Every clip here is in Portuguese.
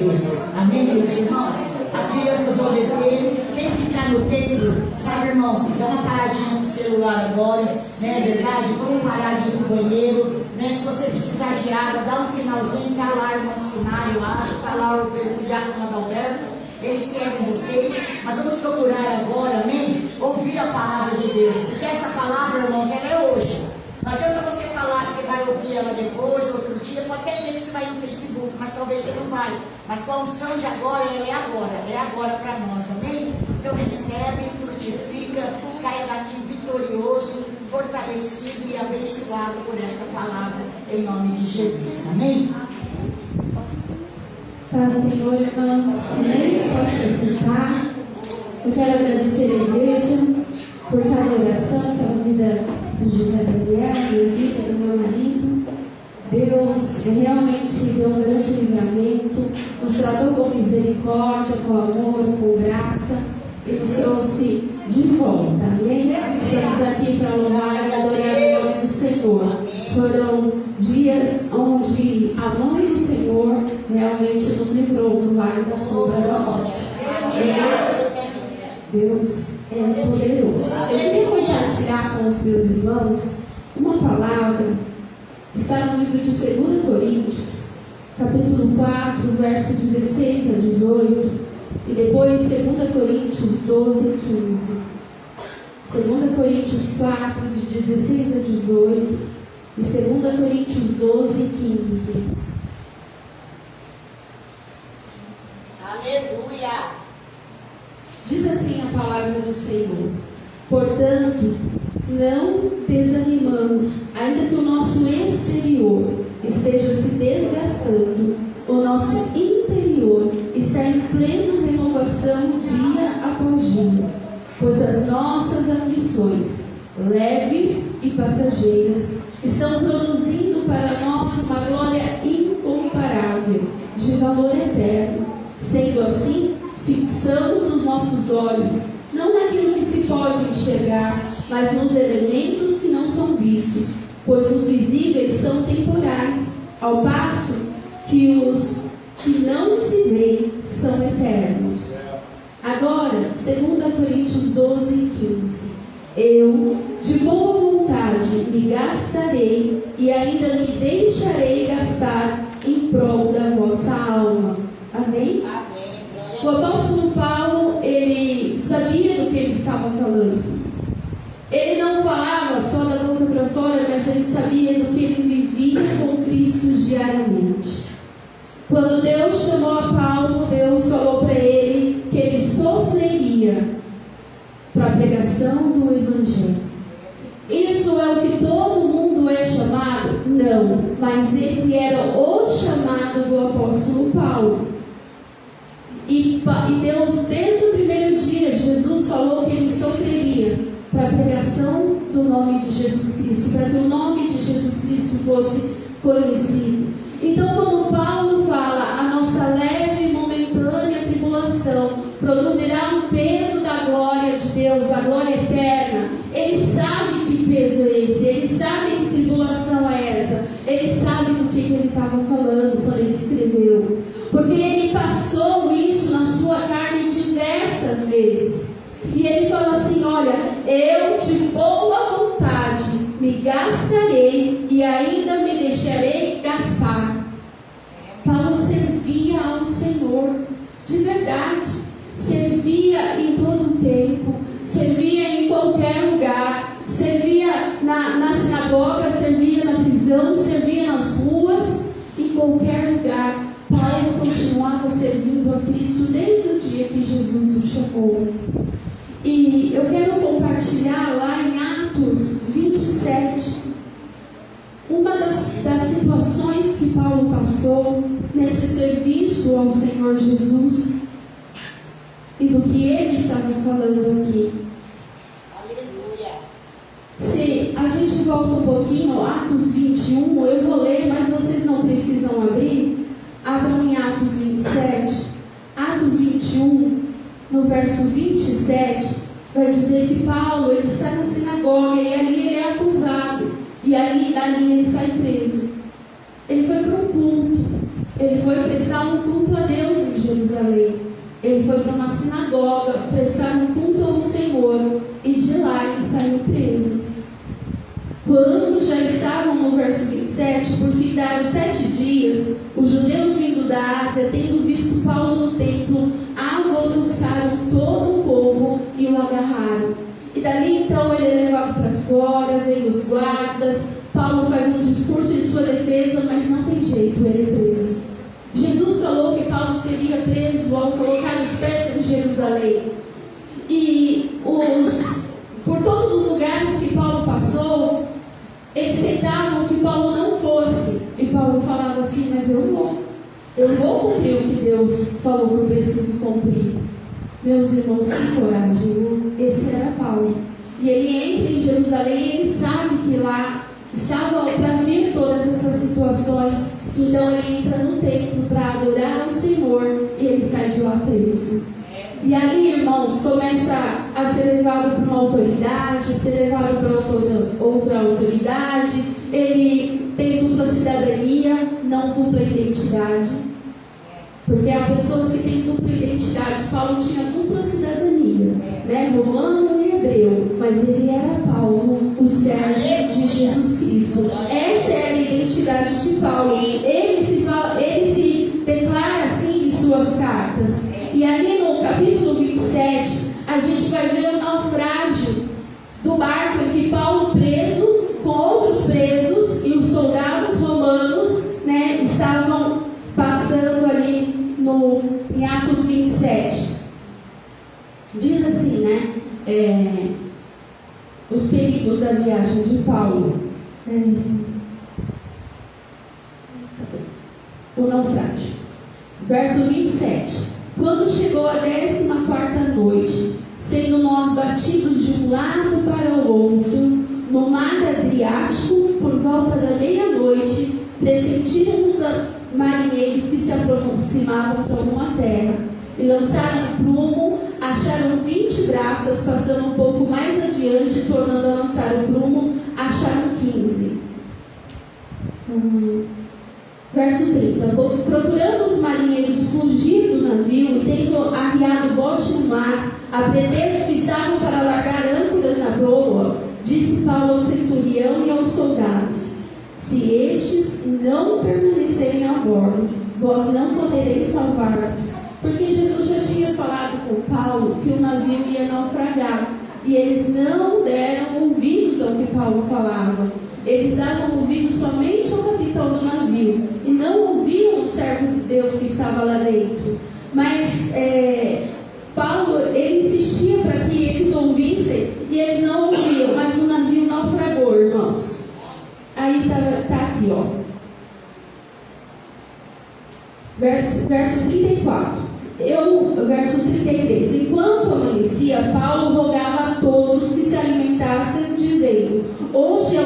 Jesus. Amém, meus irmãos? As crianças obedecerem. Quem ficar no templo, sabe, irmãos, dá uma paradinha no celular agora, né? É verdade? Vamos parar de ir pro banheiro, né? Se você precisar de água, dá um sinalzinho, tá lá, irmão Sinai, eu acho, tá lá o diácono Adalberto, eles servem vocês, mas vamos procurar agora, amém? Ouvir a palavra de Deus, porque essa palavra, irmãos, ela é hoje. Não adianta você falar que você vai ouvir ela depois, outro dia, pode até ver que você vai no Facebook, mas talvez você não vai. Mas com a unção de agora, ela é agora para nós, amém? Então recebe, frutifica, saia daqui vitorioso, fortalecido e abençoado por essa palavra, em nome de Jesus, amém? Paz, Senhor, irmãos, amém? Pode se sentar. Eu quero agradecer a igreja por cada oração, pela vida do José Daniel, minha vida, do meu marido. Deus realmente deu um grande livramento, nos tratou com misericórdia, com amor, com graça e nos trouxe de volta, amém? Estamos aqui para louvar e adorar o nome do Senhor. Foram dias onde a mão do Senhor realmente nos livrou do vale da sombra da morte. Deus é poderoso. Eu queria compartilhar com os meus irmãos uma palavra que está no livro de 2 Coríntios, capítulo 4, verso 16 a 18, e depois 2 Coríntios 12 a 15. 2 Coríntios 4, de 16 a 18, e 2 Coríntios 12 a 15. Aleluia! Diz assim a palavra do Senhor: portanto, não desanimamos, ainda que o nosso exterior esteja se desgastando, o nosso interior está em plena renovação dia após dia, pois as nossas aflições, leves e passageiras, estão produzindo para nós uma glória incomparável, de valor eterno. Sendo assim, fixamos os nossos olhos, não naquilo que se pode enxergar, mas nos elementos que não são vistos, pois os visíveis são temporais, ao passo que os que não se veem são eternos. Agora, 2 Coríntios 12 e 15. Eu, de boa vontade, me gastarei e ainda me deixarei gastar em prol da vossa alma. Amém? O apóstolo Paulo, ele sabia do que ele estava falando. Ele não falava só da boca para fora, mas ele sabia do que ele vivia com Cristo diariamente. Quando Deus chamou a Paulo, Deus falou para ele que ele sofreria para a pregação do Evangelho. Isso é o que todo mundo é chamado? Não, mas esse era o chamado do apóstolo Paulo. E Deus, desde o primeiro dia, Jesus falou que ele sofreria para a pregação do nome de Jesus Cristo, para que o nome de Jesus Cristo fosse conhecido. Então, quando Paulo fala, a nossa leve e momentânea tribulação produzirá um peso da glória de Deus, a glória eterna, ele sabe que peso é esse, ele sabe que tribulação é essa, ele sabe do que ele estava falando quando ele escreveu, porque ele passou isso na sua carne diversas vezes. E ele fala assim: olha, eu de boa vontade me gastarei e ainda me deixarei gastar. Paulo servia ao Senhor de verdade, servia em todo o tempo, servia em qualquer lugar, servia na sinagoga, servia na prisão, servia nas ruas, em qualquer lugar. Paulo continuava servindo a Cristo desde o dia que Jesus o chamou. E eu quero compartilhar lá em Atos 27, uma das situações que Paulo passou nesse serviço ao Senhor Jesus e do que ele estava falando aqui. Aleluia! Se a gente volta um pouquinho, Atos 21, eu vou ler, mas vocês não precisam abrir. Abram em Atos 27. Atos 21, no verso 27, vai dizer que Paulo, ele está na sinagoga e ali ele é acusado. E dali ele sai preso. Ele foi para um culto. Ele foi prestar um culto a Deus Ele foi para uma sinagoga prestar um culto ao Senhor e de lá ele saiu preso. Quando já estavam no verso 27, por findar os 7 dias, os judeus vindo da Ásia, tendo visto Paulo no templo, alvoroçaram todo o povo e o agarraram. E dali então ele é levado para fora, vem os guardas, Paulo faz um discurso em sua defesa, mas não tem jeito, ele é preso. Jesus falou que Paulo seria preso ao colocar os pés em Jerusalém. E por todos os lugares que Paulo passou, eles tentavam que Paulo não fosse. E Paulo falava assim, mas eu vou cumprir o que Deus falou que eu preciso cumprir. Meus irmãos, que coragem. Esse era Paulo. E ele entra em Jerusalém e ele sabe que lá estava para vir todas essas situações. Então ele entra no templo para adorar ao Senhor e ele sai de lá preso. E ali, irmãos, começa a ser levado para uma autoridade, a ser levado para outra autoridade. Ele tem dupla cidadania, não dupla identidade. Porque há pessoas que têm dupla identidade. Paulo tinha dupla cidadania, né? Romano e hebreu. Mas ele era Paulo, o servo de Jesus Cristo. Essa é a identidade de Paulo. Ele se declara assim em suas cartas. E ali no capítulo 27, a gente vai ver o naufrágio do barco em que Paulo preso, com outros presos, e os soldados romanos, né, estavam passando ali em Atos 27. Diz assim, né, os perigos da viagem de Paulo. O naufrágio. Verso 27. Quando chegou a 14ª noite, sendo nós batidos de um lado para o outro, no mar Adriático, por volta da meia-noite, pressentimos marinheiros que se aproximavam para uma terra, e lançaram prumo, acharam 20 braças, passando um pouco mais adiante, tornando a lançar o prumo, acharam 15. Verso 30. Procurando os marinheiros fugir do navio e tendo arriado o bote no mar, a pretexto que estavam para largar âncoras na proa, disse Paulo ao centurião e aos soldados: se estes não permanecerem a bordo, vós não podereis salvar-vos. Porque Jesus já tinha falado com Paulo que o navio ia naufragar, e eles não deram ouvidos ao que Paulo falava. Eles davam ouvidos somente ao capitão do navio e não ouviam o servo de Deus que estava lá dentro. Mas Paulo, ele insistia para que eles ouvissem e eles não ouviam, mas o navio naufragou, irmãos. Aí está aqui, ó. Verso 34. Verso 33. Enquanto amanhecia, Paulo rogava a todos que se alimentassem, dizendo: hoje é o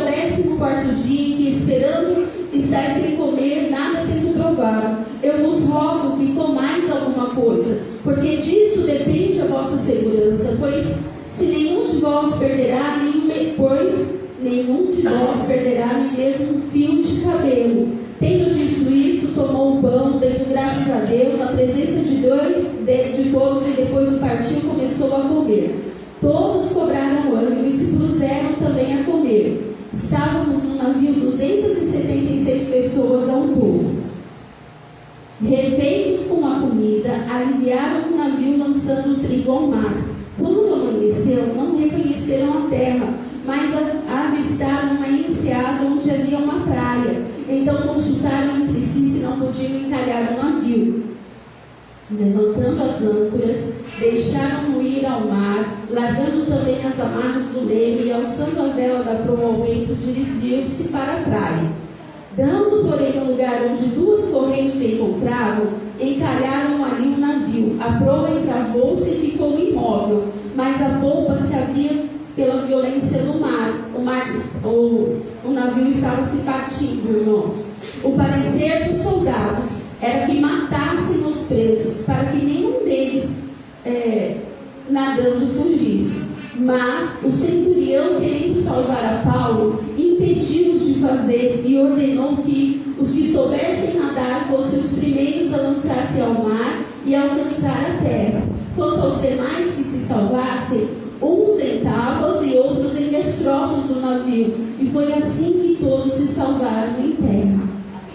14º dia em que, esperando, estáis sem comer, nada tendo provado. Eu vos rogo que comais alguma coisa, porque disso depende a vossa segurança, pois nenhum de vós perderá nem mesmo um fio de cabelo. Tendo dito isso, tomou o pão, dando graças a Deus, na presença de todos, e depois o partiu, começou a comer. Todos cobraram ânimo e se puseram também a comer. Estávamos no navio 276 pessoas ao todo. Refeitos com a comida, aliviaram o navio lançando o trigo ao mar. Quando amanheceu, não reconheceram a terra, mas avistaram uma enseada onde havia uma praia. Então consultaram entre si se não podiam encalhar o navio. Levantando as âncoras, deixaram-no ir ao mar, largando também as amarras do leme e alçando a vela da proa ao vento, dirigiram-se para a praia. Dando, porém, o lugar onde duas correntes se encontravam, encalharam ali o navio. A proa encravou-se e ficou imóvel, mas a polpa se abria pela violência do mar. O navio estava se partindo, irmãos. O parecer dos soldados era que matassem os presos, para que nenhum deles nadando fugisse. Mas o centurião, querendo salvar a Paulo, impediu-os de fazer e ordenou que os que soubessem nadar fossem os primeiros a lançar-se ao mar e alcançar a terra. Quanto aos demais que se salvassem, uns em tábuas e outros em destroços do navio. E foi assim que todos se salvaram em terra.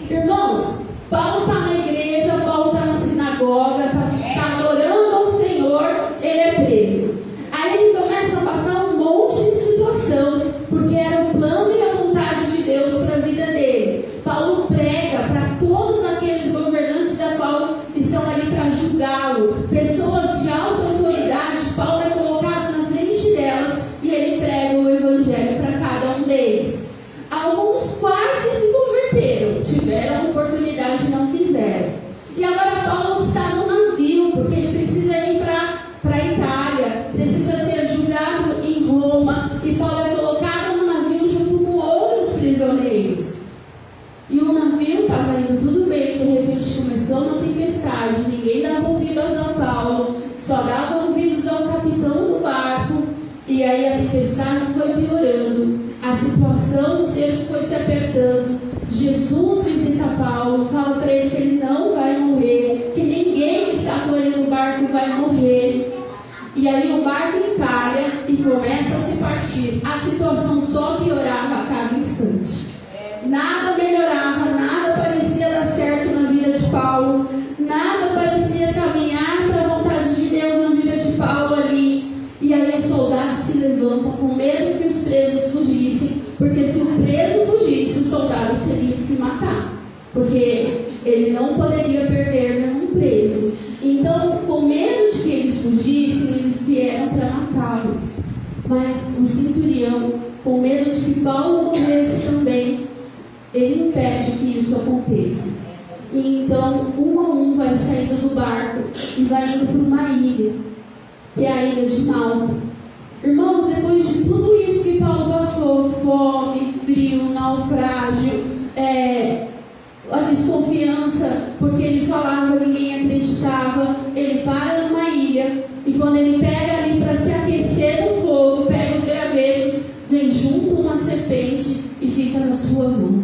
Irmãos, Paulo está na igreja, Paulo está na sinagoga, está adorando ao Senhor, ele é preso. Aí ele começa a passar um monte de situação, porque era o plano e a vontade de Deus para a vida dele. Paulo prega para todos aqueles governantes da qual estão ali para julgá-lo, pessoas de alta autoridade. Paulo é colocado na frente delas e ele prega o evangelho para cada um deles. Alguns quase se converteram, tiveram a oportunidade e não quiseram. E agora Paulo está no navio, porque ele precisa ir para a Itália, precisa ser julgado em Roma, e Paulo é colocado no navio junto com outros prisioneiros. E o navio estava indo tudo bem, de repente começou uma tempestade, ninguém dava ouvidos a Paulo, só dava ouvidos ao capitão do barco, e aí a tempestade foi piorando, a situação do cerco foi se apertando. Jesus visita Paulo, fala para ele que ele não vai morrer, que ninguém que está com ele no barco vai morrer. E aí o barco encalha e começa a se partir. A situação só piorava a cada instante. Nada melhorava, nada parecia dar certo na vida de Paulo, nada parecia caminhar para a vontade de Deus na vida de Paulo ali. E aí os soldados se levantam com medo que os presos fugissem, porque se o preso fugisse, o soldado teria que se matar, porque ele não poderia perder nenhum preso. Então, com medo de que eles fugissem, eles vieram para matá-los. Mas o centurião, com medo de que Paulo morresse também, ele impede que isso aconteça. E então, um a um vai saindo do barco e vai indo para uma ilha, que é a ilha de Malta. Irmãos, depois de tudo isso que Paulo passou, fome, frio, naufrágio, a desconfiança, porque ele falava, ninguém acreditava, ele para numa ilha, e quando ele pega ali para se aquecer no fogo, pega os gravetos, vem junto uma serpente e fica na sua mão.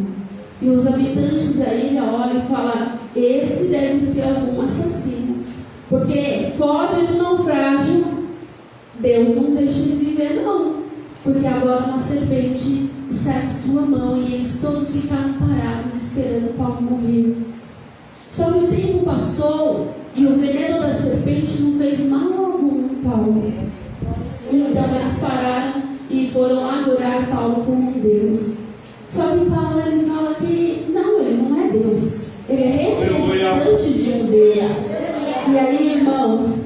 E os habitantes da ilha olham e falam, esse deve ser algum assassino, porque foge do naufrágio, Deus não deixa ele viver não, porque agora uma serpente está em sua mão, e eles todos ficaram parados esperando Paulo morrer. Só que o tempo passou e o veneno da serpente não fez mal algum a Paulo. Então eles pararam e foram adorar Paulo como um Deus. Só que Paulo, ele fala que não, ele não é Deus, ele é representante de um Deus. E aí, irmãos,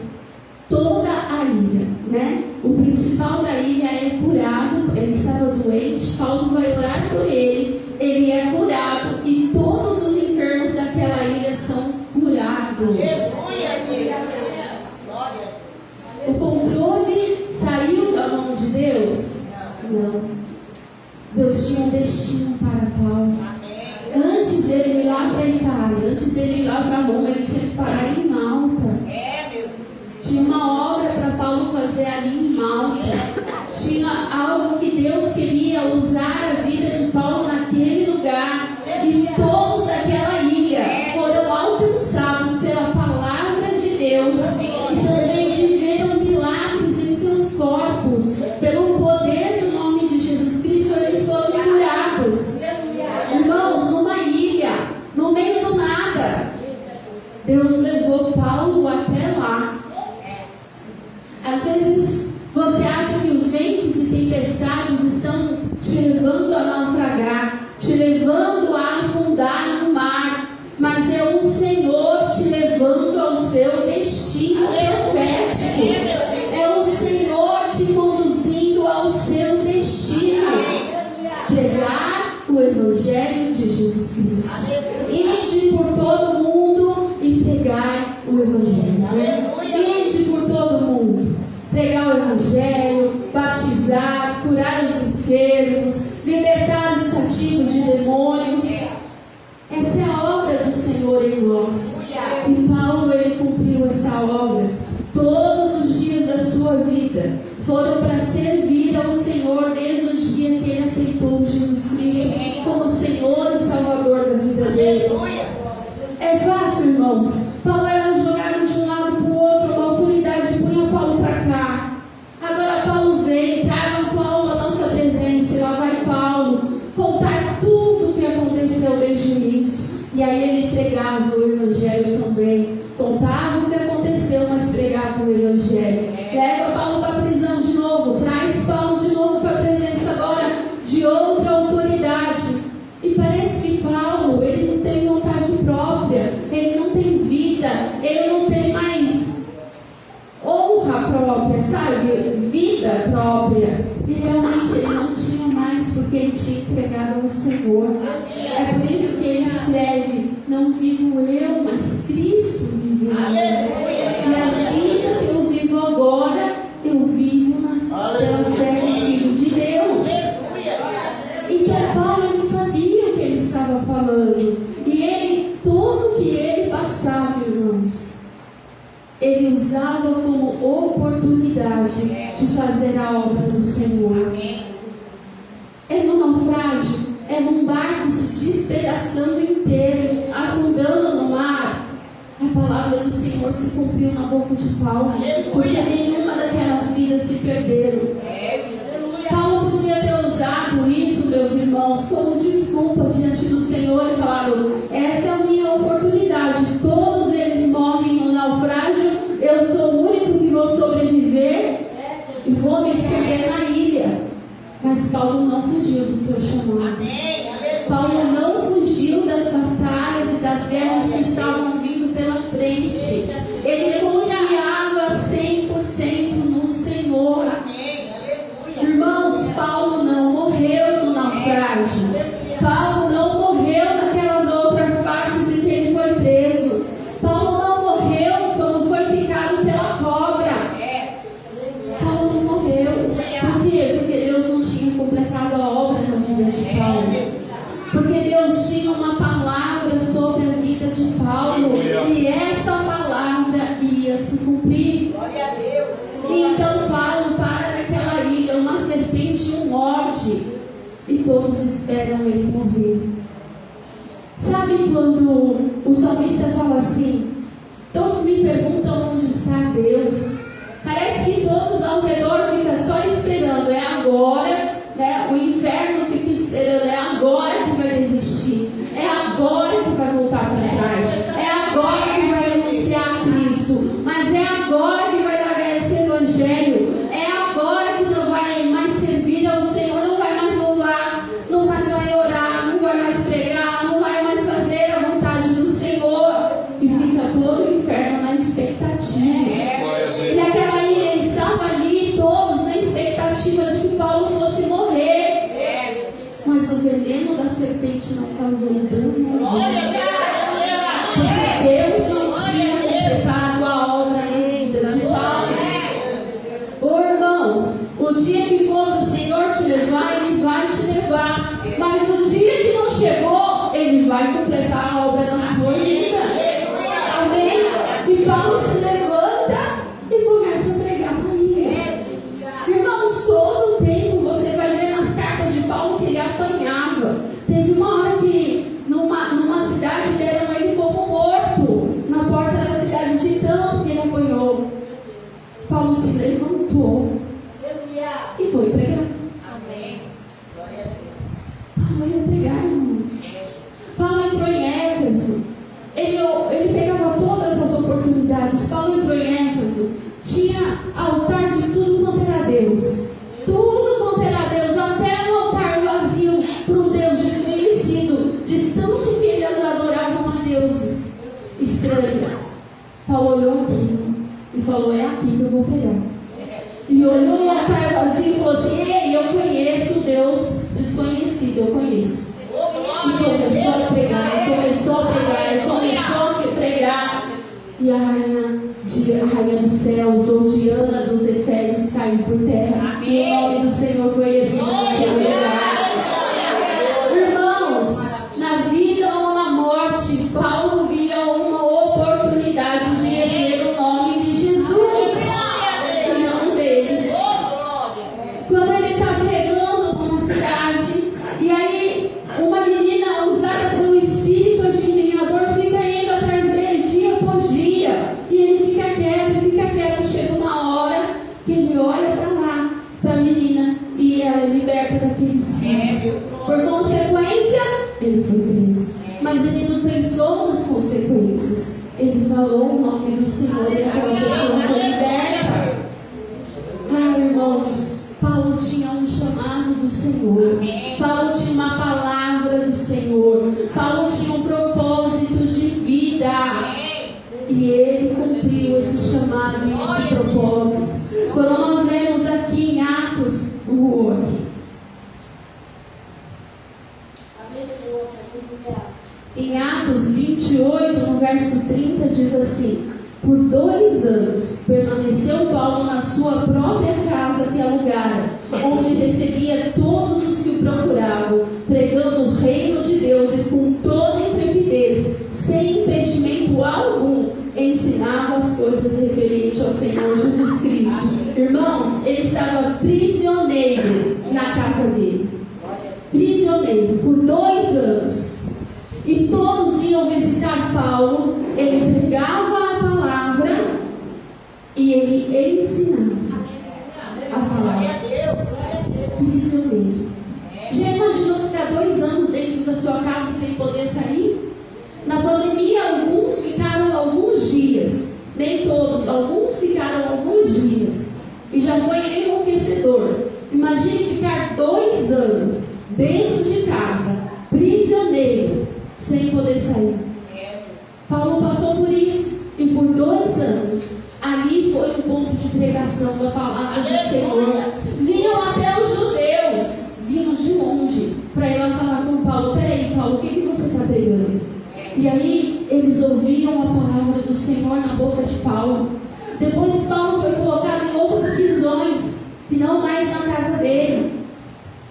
toda a ilha, né? O principal da ilha é curado, ele estava doente, Paulo vai orar por ele, ele é curado, e todos os enfermos daquela ilha são curados. O controle saiu da mão de Deus? Não. Deus tinha um destino para Paulo. Antes dele ir lá para a Itália, antes dele ir lá para Roma, ele tinha que parar em Malta. Tinha uma obra para Paulo fazer ali em Malta. Tinha algo que Deus queria usar a vida de Paulo naquele lugar. E todos daquela ilha foram alcançados pela palavra de Deus. E também viveram milagres em seus corpos. Pelo poder do nome de Jesus Cristo, eles foram curados. Irmãos, numa ilha, no meio do nada, Deus levou Paulo até lá. Às vezes você acha que os ventos e tempestades estão te levando a naufragar, te levando a afundar no mar, mas é o Senhor te levando ao seu destino profético. É o Senhor te conduzindo ao seu destino. Pregar o Evangelho de Jesus Cristo. Ide por todo mundo e pregar o Evangelho. Ide por todo mundo. Pregar o Evangelho, batizar, curar os enfermos, libertar os cativos de demônios. Essa é a obra do Senhor em nós. E Paulo, ele cumpriu essa obra. Todos os dias da sua vida foram para servir ao Senhor desde o dia que ele aceitou Jesus Cristo como Senhor e Salvador da vida dele. É fácil, irmãos. Paulo era jogado de um lado Contava o que aconteceu, mas pregava o Evangelho. Leva Paulo para a prisão de novo, traz Paulo de novo para a presença agora de outra autoridade. E parece que Paulo, ele não tem vontade própria, ele não tem vida, ele não tem mais honra própria, sabe? Vida própria. E realmente ele não tinha mais, porque ele tinha entregado ao Senhor. É por isso que ele escreve: não vivo eu, mas Cristo vive em mim. E a vida que eu vivo agora, eu vivo pela fé no Filho de Deus. Então Paulo, ele sabia o que ele estava falando. E ele, tudo que ele passava, irmãos, ele usava como oportunidade de fazer a obra do Senhor. É no naufrágio, é num barco se despedaçando inteiro, afundando no mar. A palavra do Senhor se cumpriu na boca de Paulo, porque nenhuma daquelas vidas se perderam. Paulo podia ter usado isso, meus irmãos, como desculpa diante do Senhor e falado: essa é a minha oportunidade, todos eles morrem no naufrágio, eu sou o único que vou sobreviver e vou me esconder na ilha. Mas Paulo não fugiu do seu chamado. Paulo não fugiu das batalhas e das guerras que estavam vindo pela frente. Ele confiava 100% no Senhor. Irmãos, Paulo não morreu no naufrágio. Paulo não morreu naquelas outras partes em que ele foi preso. Paulo não morreu quando foi picado pela cobra. Paulo não morreu. Por quê? Porque Deus não tinha completado a obra na vida de Paulo. Porque Deus tinha uma palavra sobre a vida de Paulo. E essa palavra ia se cumprir. Glória a Deus. E então Paulo para naquela ilha, uma serpente o morde, e todos esperam ele morrer. Sabe quando o salmista fala assim: todos me perguntam onde está Deus? Parece que todos ao redor ficam só esperando, é agora, né? O inferno fica esperando, é agora que vai desistir, é agora que vai voltar para trás, é agora que vai anunciar Cristo, mas é agora que vai largar esse Evangelho, é agora que não vai mais servir ao Senhor, não vai mais louvar, não mais vai orar, não vai mais pregar, não vai mais fazer a vontade do Senhor, e fica todo o inferno na expectativa. E aquela ilha estava ali, todos na expectativa de que Paulo fosse morrer. Mas o veneno da serpente não causou dano. Porque Deus não tinha completado a obra na vida de Paulo. Oh, irmãos, o dia que for o Senhor te levar, Ele vai te levar. Mas o dia que não chegou, Ele vai completar a obra na sua vida. Amém? E Paulo se levanta e começa a pregar para ele. Irmãos, todo o tempo você vai ver nas cartas de Paulo que ele apanhava. Teve uma hora que numa cidade deram ele como morto, na porta da cidade, de tanto que ele apanhou. Paulo se levantou e foi pregar. Amém. Glória a Deus. Paulo ia pregar, irmãos. Paulo entrou em Éfeso. Ele pegava todas as oportunidades. Paulo entrou em Éfeso. Tinha altar de tudo quanto era Deus. Tudo quanto era Deus. Até um altar vazio para um Deus desconhecido. De tanto que eles adoravam a deuses estranhos. Paulo olhou aquilo e falou: é aqui que eu vou pregar. E olhou o altar vazio e falou assim: ei, eu conheço Deus desconhecido, eu conheço. E começou a pregar, começou a pregar, começou a pregar. E a rainha dos céus, ou Diana dos Efésios, caiu por terra. E o nome do Senhor foi erguido naquele lugar. Irmãos, na vida ou na morte, Paulo via uma oportunidade de erguer o nome de Jesus, não dele. Quando ele está pregando numa cidade, e aí uma menina usada pelo espírito adivinhador fica indo atrás dele dia após dia, e ele fica quieto, chega uma hora que ele olha para lá, para a menina, e ela é liberta daquele espírito. Por consequência, ele foi preso. Mas ele não pensou nas consequências. Ele exalou o nome do Senhor e aquela pessoa foi liberta. Ai, irmãos, Paulo tinha um chamado do Senhor. Paulo tinha uma palavra do Senhor. Paulo tinha um propósito de vida. E ele cumpriu esse chamado e esse propósito. Quando nós lemos aqui em Atos, em Atos 28, no verso 30, diz assim: por 2 anos permaneceu Paulo na sua própria casa que alugara, onde recebia todos os que o procuravam, pregando o reino de Deus e com toda intrepidez, sem impedimento algum, ensinava as coisas referentes ao Senhor Jesus Cristo. Irmãos, ele estava prisioneiro na casa dele. Prisioneiro por 2 anos. E todos iam visitar Paulo. Ele pregava a palavra e ele ensinava a palavra. Prisioneiro. Já imaginou ficar 2 anos dentro da sua casa sem poder sair? Na pandemia, alguns ficaram alguns dias. Nem todos, alguns ficaram alguns dias. E já foi enlouquecedor. Imagine ficar 2 anos dentro de casa, prisioneiro, sem poder sair. Paulo passou por isso. E por 2 anos, ali foi o ponto de pregação da palavra do Senhor. Vinham até os judeus, vinham de longe, para ir lá falar com Paulo. Peraí, Paulo, o que você está pregando? E aí, eles ouviam a palavra do Senhor na boca de Paulo. Depois, Paulo foi colocado em outras prisões, e não mais na casa dele.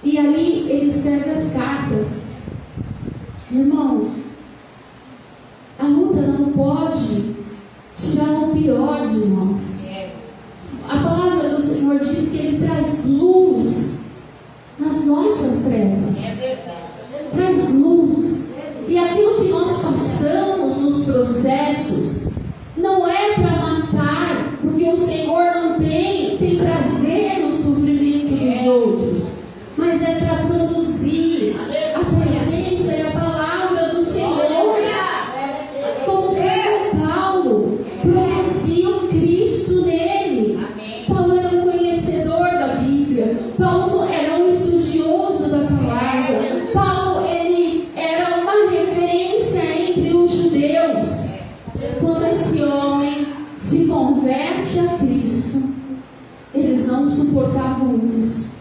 E ali, ele escreve as cartas. Irmãos, a luta não pode tirar o pior de nós. A palavra do Senhor diz que Ele traz luz nas nossas trevas. Traz luz. E aquilo que nós passamos nos processos não é para matar, porque o Senhor não tem prazer no sofrimento dos outros, mas é para produzir a presença e a palavra do Senhor. Como foi Paulo, produziu Cristo nele. Paulo era um conhecedor da Bíblia. Paulo era um estudioso da palavra. Paulo, ele era uma referência entre os judeus. Quando esse homem se converte a Cristo, eles não suportavam isso.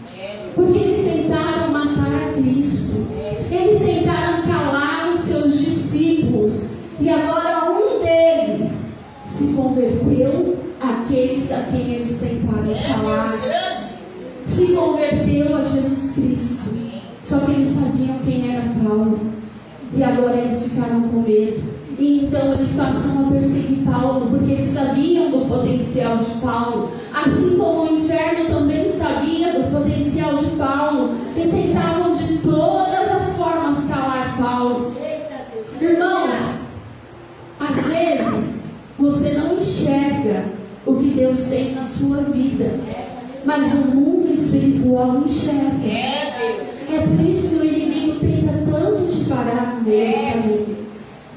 Porque eles tentaram matar a Cristo. Eles tentaram calar os seus discípulos. E agora um deles se converteu, aqueles a quem eles tentaram calar. Se converteu a Jesus Cristo. Só que eles sabiam quem era Paulo. E agora eles ficaram com medo. E então eles passam a perseguir Paulo, porque eles sabiam do potencial de Paulo. Assim como o inferno também sabia do potencial de Paulo. E tentavam de todas as formas calar Paulo. Irmãos, às vezes você não enxerga o que Deus tem na sua vida, mas o mundo espiritual enxerga. É por isso que o inimigo tenta tanto te parar no meio do caminho.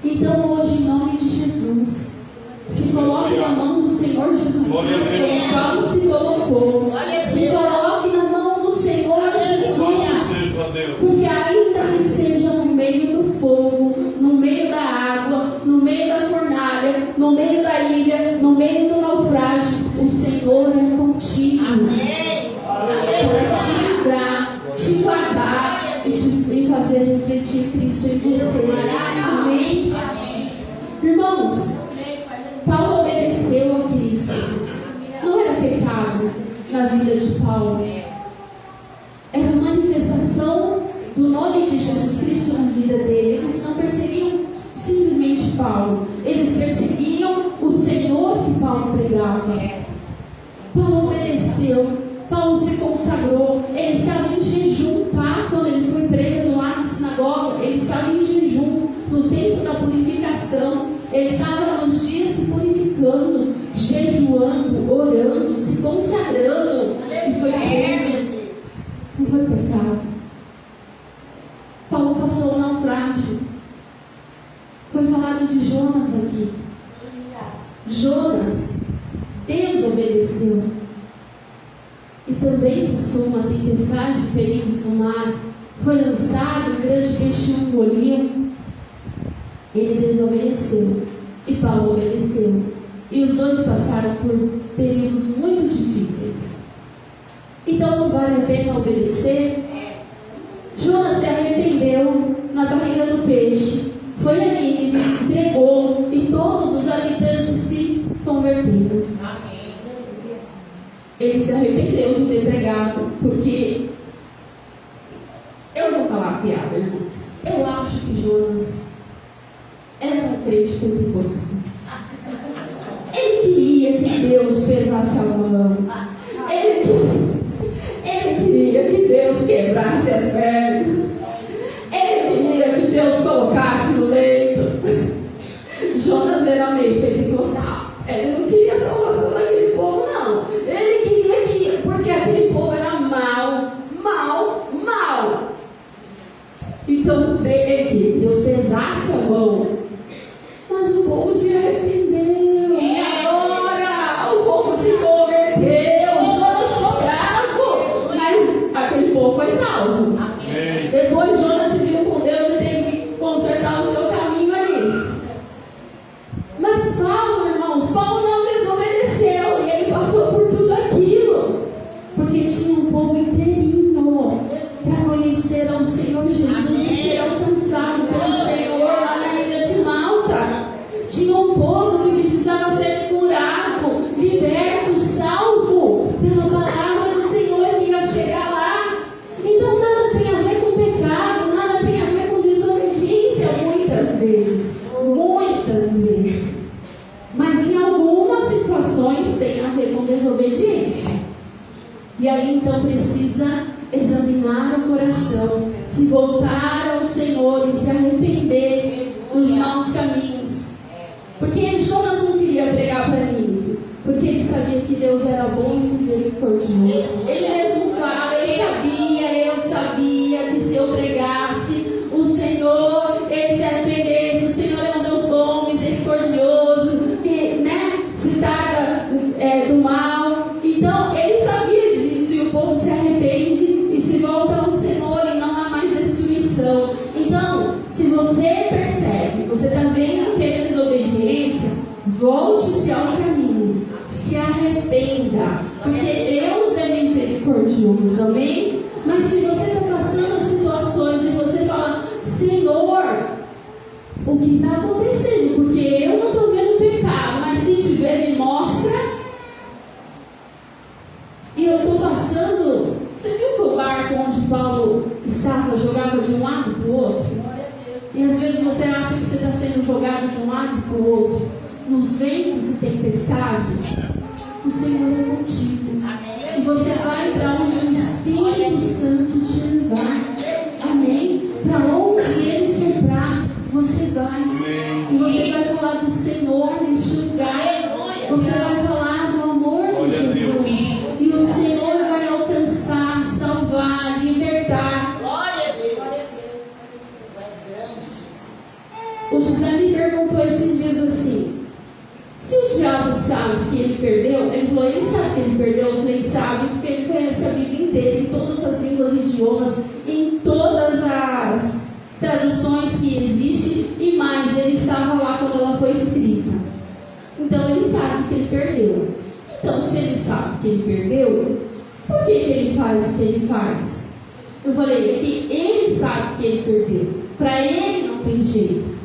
Então hoje, em nome de Jesus, se coloque na mão do Senhor Jesus Cristo, como Paulo se colocou. Se coloque na mão do Senhor Jesus, porque ainda que seja no meio do fogo, no meio da água, no meio da fornalha, no meio da ilha, no meio do naufrágio, o Senhor é contigo. Para te livrar, te guardar e te fazer refletir Cristo em você. Amém? Irmãos, Paulo obedeceu a Cristo. Não era pecado na vida de Paulo. Era uma manifestação do nome de Jesus Cristo na vida dele. Eles não perseguiam simplesmente Paulo. Eles perseguiam o Senhor que Paulo pregava. Paulo obedeceu. Paulo se consagrou. Ele estava em jejum, tá? Quando ele foi preso lá na sinagoga, ele estava em jejum, no tempo da purificação. Ele estava nos dias se purificando, jejuando, orando, se consagrando. E foi preso. Não foi pecado. Paulo passou o naufrágio. Foi falado de Jonas aqui. Jonas desobedeceu e também passou uma tempestade de perigos no mar. Foi lançado, um grande peixe o engoliu. Ele desobedeceu e Paulo obedeceu. E os dois passaram por períodos muito difíceis. Então não vale a pena obedecer? Jonas se arrependeu na barriga do peixe, foi a Nínive, pregou e todos os habitantes se converteram. Ele se arrependeu de ter pregado, porque eu vou falar piada, irmãos. Eu acho que Jonas era um crente pentecostal. Ele queria que Deus pesasse a mão. Ele queria que Deus quebrasse as pernas. Ele queria que Deus colocasse no leito. Jonas era meio pentecostal. Ele não queria a salvação daquele povo, não. Ele queria que, porque aquele povo era mau. Então ele queria que Deus pesasse a mão. Mas o povo se arrependeu. E agora o povo se converteu. Jonas ficou bravo. Mas aquele povo foi salvo. Amém. Depois Jonas se viu com Deus e teve que consertar o seu caminho ali. Mas Paulo, irmãos, Paulo não desobedeceu. E ele passou por tudo aquilo. Porque tinha um povo inteirinho para conhecer ao Senhor Jesus e ser alcançado pelo Senhor lá na ilha de Malta. Tinha um povo que precisava ser curado, liberto, salvo pela palavra do Senhor que ia chegar lá. Então nada tem a ver com pecado, nada tem a ver com desobediência, muitas vezes. Mas em algumas situações tem a ver com desobediência. E aí então precisa examinar o coração, se voltar ao Senhor e se arrepender dos maus caminhos. Porque Jonas não queria pregar para Nínive, porque ele sabia que Deus era bom e misericordioso. Ele mesmo fala, eu sabia que se eu pregasse, o Senhor, ele se arrependesse, o Senhor é um Deus bom, misericordioso, que se tarda do mal. Então ele sabia disso e o povo se arrepende e se volta ao Senhor e não há mais destruição. Então, se você percebe, você está vendo que é desobediência, volte-se ao caminho, se arrependa, porque Deus é misericordioso, amém? Mas se você está passando situações e você fala, Senhor, o que está acontecendo? Porque eu não estou vendo pecado, mas se tiver, me mostra. E eu estou passando. Você viu que o barco onde Paulo estava jogava de um lado para o outro? E às vezes você acha que você está sendo jogado de um lado para o outro, nos ventos e tempestades. O Senhor é contigo. E você vai para onde o Espírito Santo te levar. Amém? Para onde Ele soprar, você vai. E você vai falar do Senhor neste lugar. Você vai falar do amor de Jesus. E o Senhor vai alcançar, salvar, libertar. Glória a Deus. Tu és grande, Jesus. O José me perguntou esses dias assim: se o diabo sabe que ele perdeu, ele falou, ele sabe que ele perdeu, eu falei, sabe, porque ele conhece a Bíblia inteira, em todas as línguas e idiomas, em todas as traduções que existem, e mais, ele estava lá quando ela foi escrita. Então ele sabe que ele perdeu. Então, se ele sabe que ele perdeu, por que ele faz o que ele faz? Eu falei, é que ele sabe que ele perdeu. Para ele não tem jeito.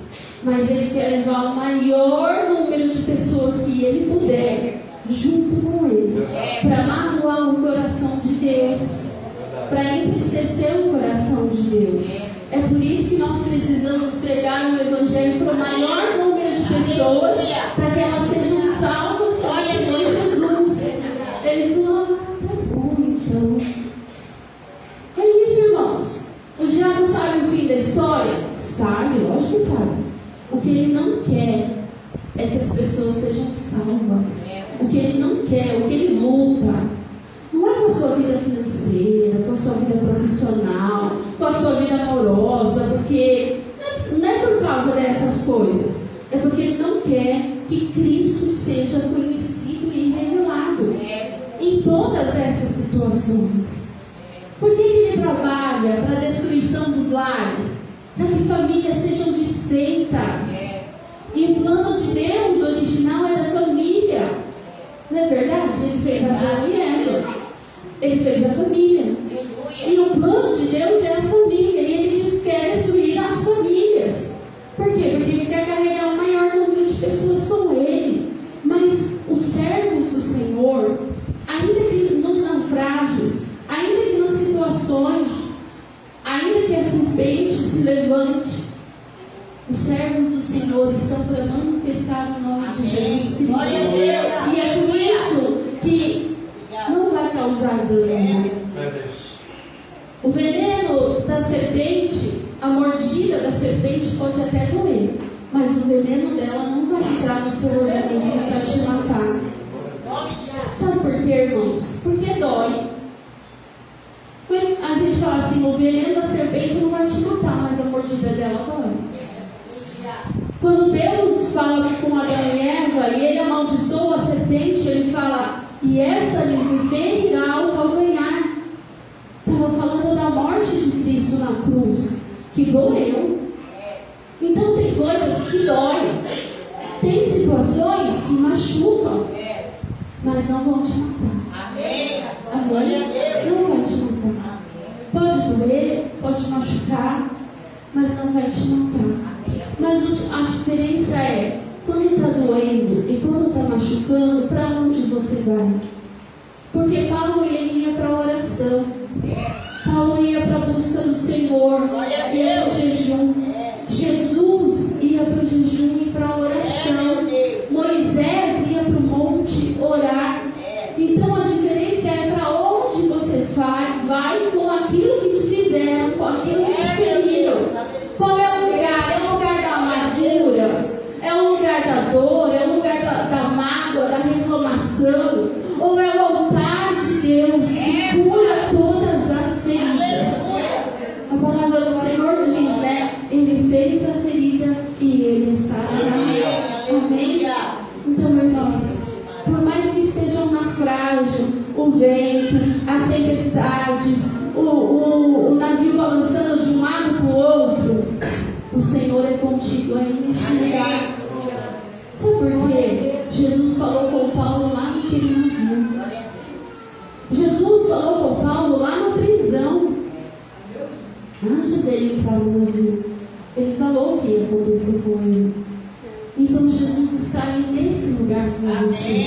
Mas ele quer levar o maior número de pessoas que ele puder junto com ele, para magoar o coração de Deus, para entristecer o coração de Deus. É por isso que nós precisamos pregar o Evangelho para o maior número de pessoas, para que elas sejam salvas pelo Senhor Jesus. Ele falou, tá bom então. É isso, irmãos. O diabo sabe o fim da história? Sabe, lógico que sabe. O que ele não quer é que as pessoas sejam salvas. O que ele não quer, o que ele luta, não é com a sua vida financeira, com a sua vida profissional, com a sua vida amorosa, porque não é por causa dessas coisas. É porque ele não quer que Cristo seja conhecido e revelado em todas essas situações. Por que ele trabalha para a destruição dos lares? Para que famílias sejam desfeitas. E o plano de Deus original é da família. Não é verdade? Ele fez Adão e Eva. Ele fez a família. E o plano de Deus é a família. E ele quer destruir as famílias. Por quê? Porque ele quer carregar o maior número de pessoas com ele. Mas os servos do Senhor, ainda que nos naufrágios, ainda que nas situações, ainda que a serpente se levante, os servos do Senhor estão para manifestar o nome de Jesus Cristo. E é por isso que não vai causar dano. O veneno da serpente, a mordida da serpente pode até doer, mas o veneno dela não vai entrar no seu organismo para te matar. Sabe por quê, irmãos? Porque dói. A gente fala assim, o veneno da serpente não vai te matar, mas a mordida dela dói. Quando Deus fala com Adão e Eva e ele amaldiçoa a serpente, ele fala, e esta lhe ferirá ao calcanhar. Estava falando da morte de Cristo na cruz, que doeu. Então tem coisas que doem, tem situações que machucam, mas não vão te matar. Amém? Não vai te matar. Pode doer, pode machucar, mas não vai te matar. Mas a diferença é, quando está doendo e quando está machucando, para onde você vai? Porque Paulo ele ia para a oração. Paulo ia para a busca do Senhor, ia para o jejum. Jesus ia para o jejum e para a oração. Moisés ia para o monte orar. Então a diferença é para onde você vai com aquilo que te fizeram, com aquilo que te feriram. Qual é o lugar? É o lugar da amargura? É o lugar da dor? É o lugar da mágoa, da reclamação? Ou é o altar de Deus que cura todas as feridas? A palavra do Senhor diz, né? Ele fez a ferida e ele sarará. Amém? Então, irmãos, por mais que estejam naufrágio, o vento, as tempestades, o navio balançando de um lado para o outro, o Senhor é contigo aí neste lugar. Sabe por quê? Jesus falou com Paulo lá naquele navio. Jesus falou com Paulo lá na prisão. Antes dele ir para o navio, ele falou o que ia acontecer com ele. Então Jesus está aí nesse lugar com você.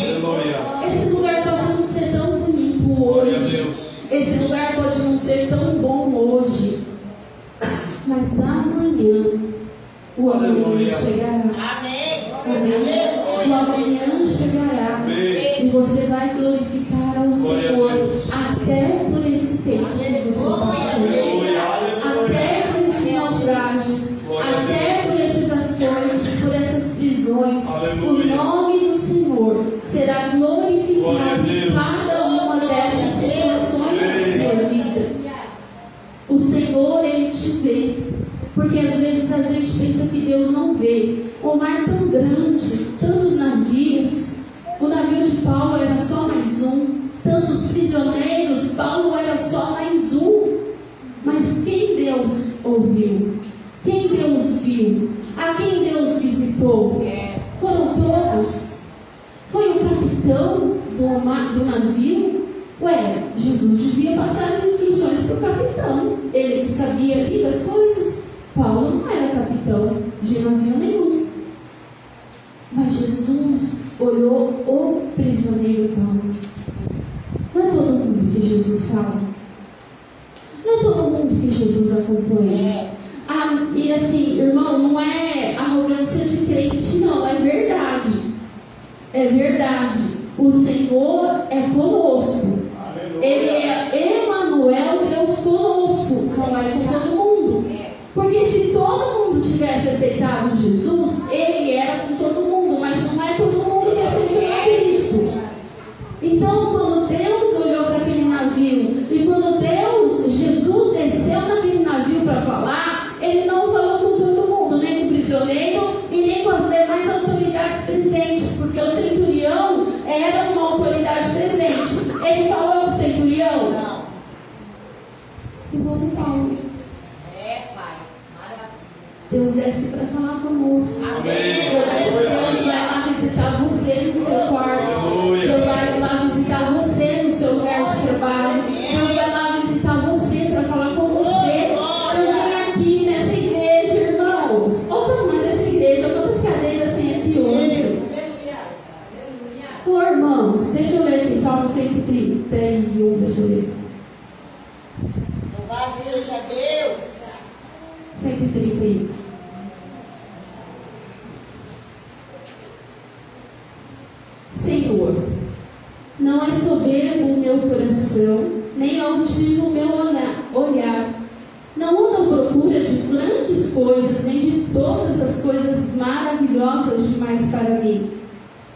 Esse lugar pode não ser tão bonito hoje. Esse lugar pode não ser tão bom hoje. Mas amanhã, o amanhã chegará. Amém. O amanhã chegará. E você vai glorificar ao Senhor até por esse tempo que você passou. Até por esses naufrágios. Até por esses açoites, por essas prisões. O nome do Senhor será glorificado em cada uma dessas situações da sua vida. O Senhor, Ele te vê. Porque às vezes a gente pensa que Deus não vê. O mar tão grande, tantos navios. O navio de Paulo era só mais um. Tantos prisioneiros, Paulo era só mais um. Mas quem Deus ouviu? Quem Deus viu? A quem Deus visitou? Foram todos. Foi o capitão do navio? Ué, Jesus devia passar as instruções para o capitão. Ele que sabia ali das coisas. Paulo não era capitão de navio nenhum. Mas Jesus olhou o prisioneiro Paulo. Não é todo mundo que Jesus fala. Não é todo mundo que Jesus acompanha. E assim, irmão, não é arrogância de crente, não. É verdade. É verdade. O Senhor é conosco. Ele é Emanuel, Deus conosco. Não é com todo mundo. Porque se todo mundo tivesse aceitado Jesus, Ele era com todo mundo. Mas não é todo mundo que aceitou Cristo. Então, quando Deus olhou para aquele navio, e quando Jesus desceu naquele navio para falar, Ele não falou com todo mundo, nem com o prisioneiro e nem com as demais autoridades presentes. desce para falar conosco. Amém. Deus vai lá visitar você no seu quarto. Deus vai lá visitar você no seu lugar de trabalho. Deus vai lá visitar você para falar com você. Deus vem aqui nessa igreja, irmãos. Olha o tamanho dessa igreja, quantas cadeiras tem aqui hoje. Ô, irmãos, deixa eu ler aqui, Salmo 131, deixa eu ler. Louvado seja Deus. 131. Senhor, não é soberbo o meu coração, nem altivo o meu olhar. Não ando à procura de grandes coisas, nem de todas as coisas maravilhosas demais para mim.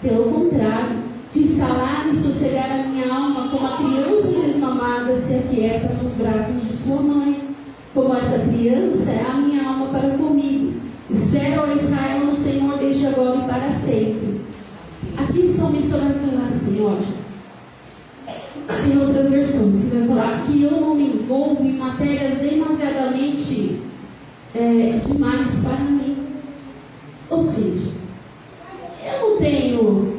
Pelo contrário, fiz calar e sossegar a minha alma como a criança desmamada se aquieta nos braços de sua mãe. Como essa criança é a minha alma para comigo. Espero, ó Israel, no Senhor desde agora e para sempre. Aqui o salmista vai falar assim, olha. Tem outras versões que vai falar que eu não me envolvo em matérias demasiadamente demais para mim. Ou seja, eu não tenho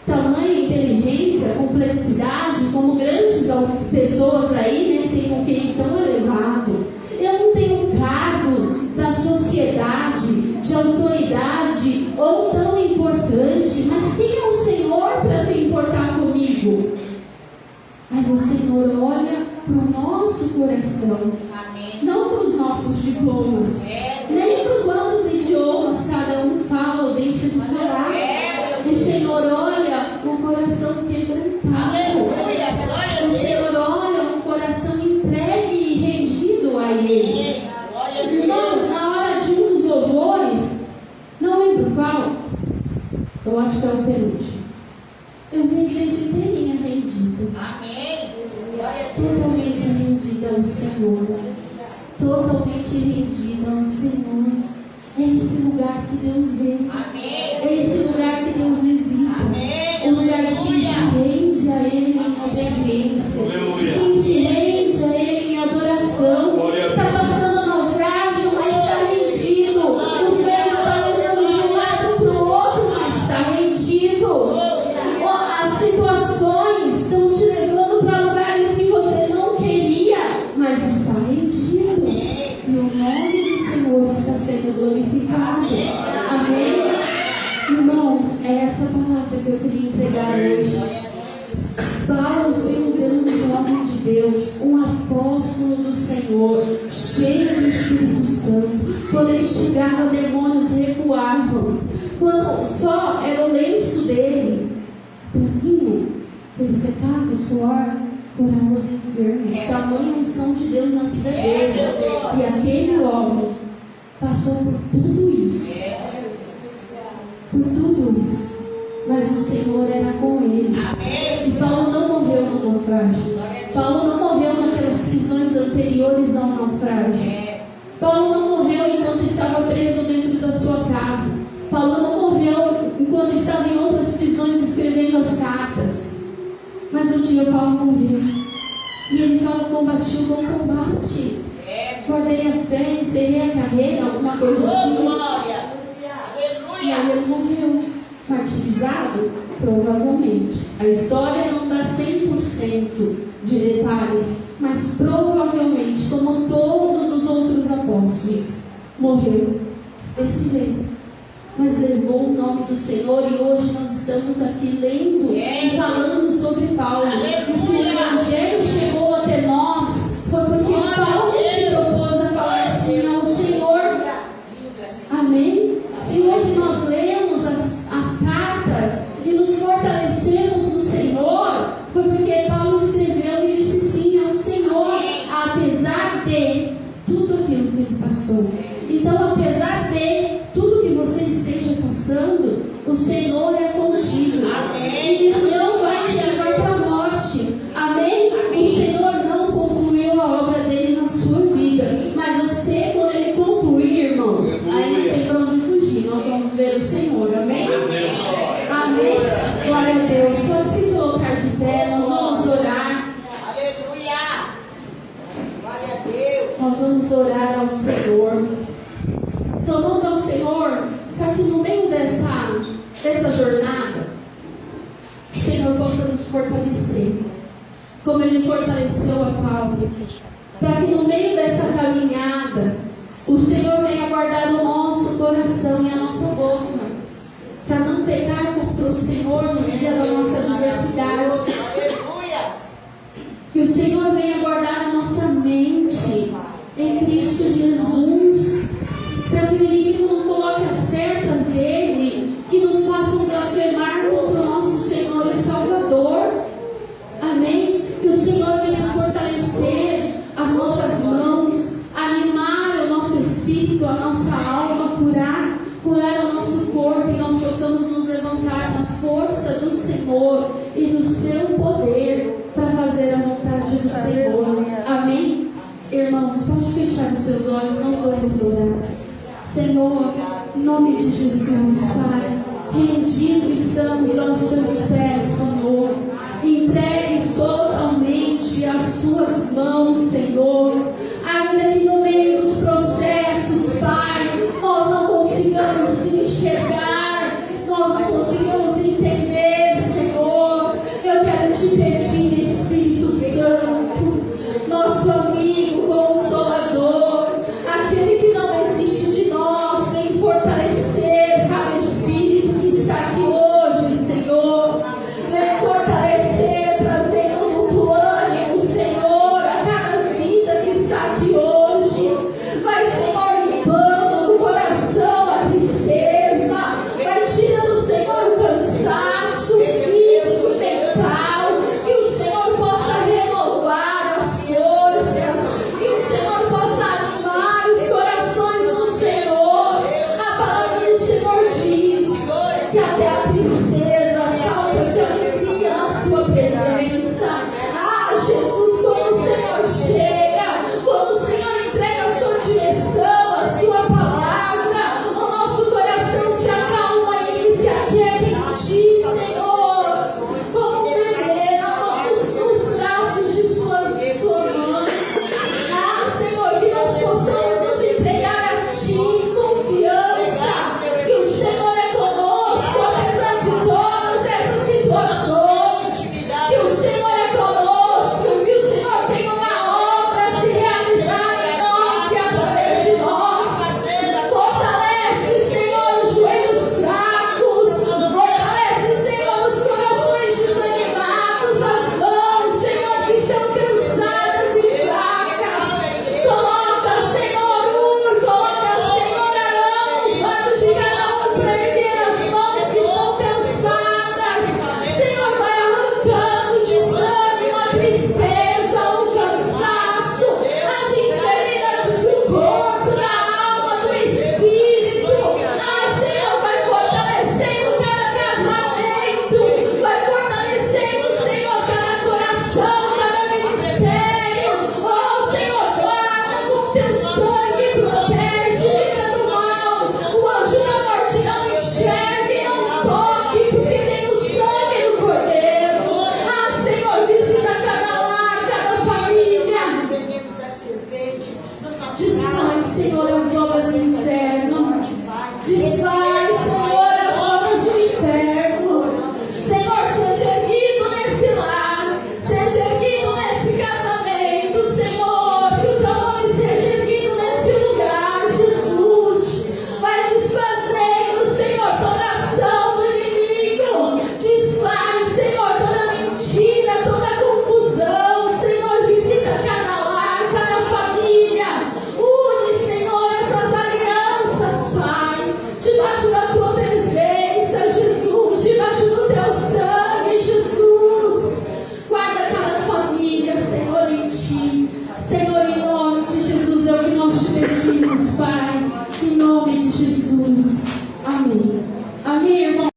tamanha inteligência, complexidade, como grandes pessoas aí, né, tem um QI tão elevado. Eu não tenho cargo da sociedade, de autoridade, ou tão importante, mas quem é o Senhor para se importar comigo? Aí o Senhor olha para o nosso coração, não para os nossos diplomas, nem para quantos idiomas cada um fala ou deixa de falar. O Senhor olha o coração quebrantado. O Senhor olha o coração entregue e rendido a Ele. Irmãos, na hora de um dos louvores, não lembro qual, eu acho que é o penúltimo, eu vi a igreja inteirinha rendida. Totalmente rendida ao Senhor. Totalmente rendida ao Senhor. É esse lugar que Deus vem. É esse lugar que Deus visita. O lugar de quem se rende a Ele em obediência. De quem se rende a Ele em adoração. Está passando naufrágio, mas está rendido. O vento está levando de um lado para o outro, mas está rendido. As situações estão te levando para lugares que você não queria, mas está rendido. E o nome do Senhor está sendo glorificado. Amém? Irmãos, é essa palavra que eu queria entregar hoje. Paulo foi um grande homem de Deus, um apóstolo do Senhor, cheio do Espírito Santo. Quando ele chegava, demônios recuavam. Quando só era o lenço dele, ele secava o suor, curava os enfermos. Tamanha unção de Deus na vida dele. E aquele homem passou por tudo isso. Por tudo isso. Mas o Senhor era com ele. E Paulo não morreu no naufrágio. Paulo não morreu naquelas prisões anteriores ao naufrágio. Paulo não morreu enquanto estava preso dentro da sua casa. Paulo não morreu enquanto estava em outras prisões escrevendo as cartas. Mas um dia Paulo morreu. E ele fala: combati o bom combate. Guardei a fé, encerrei a carreira, alguma coisa assim. E aí ele morreu. Martirizado? Provavelmente. A história não dá 100% de detalhes, mas provavelmente, como todos os outros apóstolos, morreu desse jeito. Mas levou o nome do Senhor, e hoje nós estamos aqui lendo e falando sobre Paulo. E se o Evangelho chegou até nós, foi porque Paulo se propôs a falar assim ao Senhor. Amém? Se hoje nós lemos as cartas e nos fortalecemos no Senhor, foi porque Paulo escreveu e disse sim ao Senhor, apesar de tudo aquilo que ele passou. Então, apesar de tudo que você esteja passando, o Senhor é contigo. E isso não vai te levar para a morte. Amém? O Senhor não concluiu a obra dele na sua vida. Mas você, quando ele concluir, irmãos, aí não tem para onde fugir. Nós vamos ver o Senhor. Amém? Amém? Glória a Deus. Pode se colocar de pé. Nós vamos orar. Glória a Deus. Nós vamos orar ao Senhor. dessa jornada, o Senhor possa nos fortalecer, como Ele fortaleceu a Paulo, para que no meio dessa caminhada, o Senhor venha guardar o nosso coração e a nossa boca, para não pecar contra o Senhor no dia da nossa adversidade. Que o Senhor venha guardar a nossa mente em Cristo Jesus, para que o inimigo não coloque as cercas dele, que nos façam blasfemar contra o nosso Senhor e Salvador. Amém? Que o Senhor venha fortalecer as nossas mãos, animar o nosso espírito, a nossa alma, curar o nosso corpo, e nós possamos nos levantar na força do Senhor e do seu poder para fazer a vontade do Senhor. Amém? Irmãos, pode fechar os seus olhos, nós vamos orar. Senhor, em nome de Jesus, Pai, rendido estamos aos teus pés, Senhor, entregues totalmente às tuas mãos, Senhor, ainda que no meio dos processos, Pai, nós não consigamos enxergar, nós não consigamos entender, Senhor, eu quero te pedir, Espírito Santo, nosso amigo, consolador, aquele que não existe de nós, vem fortalecer cada espírito que está aqui hoje, Senhor, vem fortalecer, trazendo no plano, Senhor, a cada vida que está aqui hoje, vai, Senhor, limpando no coração a tristeza, vai tirando, Senhor, o cansaço físico e mental, que o Senhor possa renovar as forças, que o Senhor possa animar os corações no Senhor. A palavra do Senhor diz que até a tristeza salta de alegria na sua presença. Ah, Jesus, quando o Senhor chega,